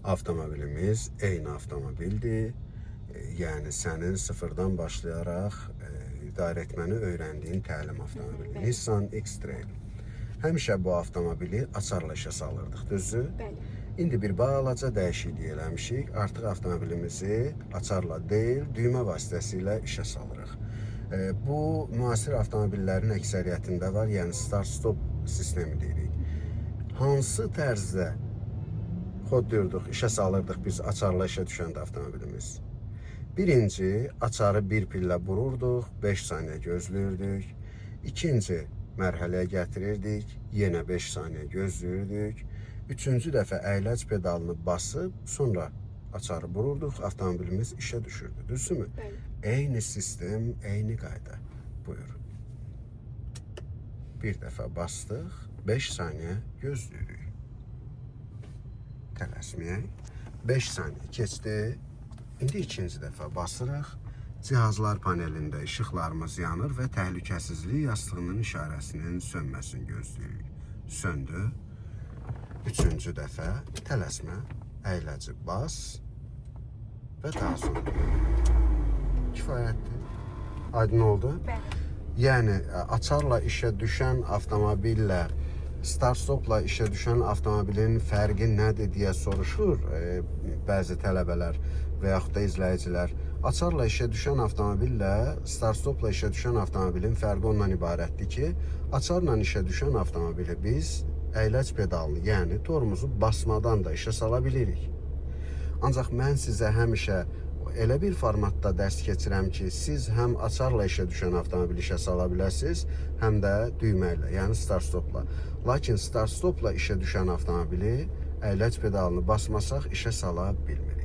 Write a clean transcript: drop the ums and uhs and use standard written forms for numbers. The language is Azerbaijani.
avtomobilimiz eyni avtomobildir. Yəni sənin sıfırdan başlayaraq idarəetməni öyrəndiyin təlim avtomobili. Nissan X-Trail. Həmişə bu avtomobili açarla işə salırdıq, düzdür? Bəli. İndi bir balaca dəyişiklik eləmişik. Artıq avtomobilimizi açarla deyil, düymə vasitəsilə işə salırıq. Bu, müasir avtomobillərin əksəriyyətində var, yəni start-stop sistemi deyirik. Hansı tərzdə kod diyorduk, işə salırdıq biz açarla işə düşəndə avtomobilimiz? Birinci, açarı bir pillə vururduq, 5 saniyə gözləyirdik. İkinci mərhələyə gətirirdik, yenə 5 saniyə gözləyirdik. Üçüncü dəfə əyləc pedalını basıb, sonra açarı vururduq, avtomobilimiz işə düşürdü. Düzdürmü? Eyni sistem, eyni qayda. Buyur. Bir dəfə bastıq, 5 saniyə gözləyirik. Tələsməyək. 5 saniyə keçdi. İndi ikinci dəfə basırıq. Cihazlar panelində işıqlarımız yanır və təhlükəsizlik yastığının işarəsinin sönməsini gözləyirik. Söndü. Üçüncü dəfə tələsmə, əyləci bas və daha sonra. Kifayətdir. Aydın oldu? Bəli. Yəni, açarla işə düşən avtomobillə start-stopla işə düşən avtomobilin fərqi nədir deyə soruşur bəzi tələbələr və yaxud da izləyicilər. Açarla işə düşən avtomobillə start-stopla işə düşən avtomobilin fərqi ondan ibarətdir ki, açarla işə düşən avtomobili biz əyləc pedalını, yəni tormuzu basmadan da işə sala bilirik. Ancaq mən sizə həmişə elə bir formatda dərs keçirəm ki, siz həm açarla işə düşən avtomobili işə sala biləsiniz, həm də düymə ilə, yəni start-stopla. Lakin start-stopla işə düşən avtomobili əyləc pedalını basmasaq işə sala bilmir.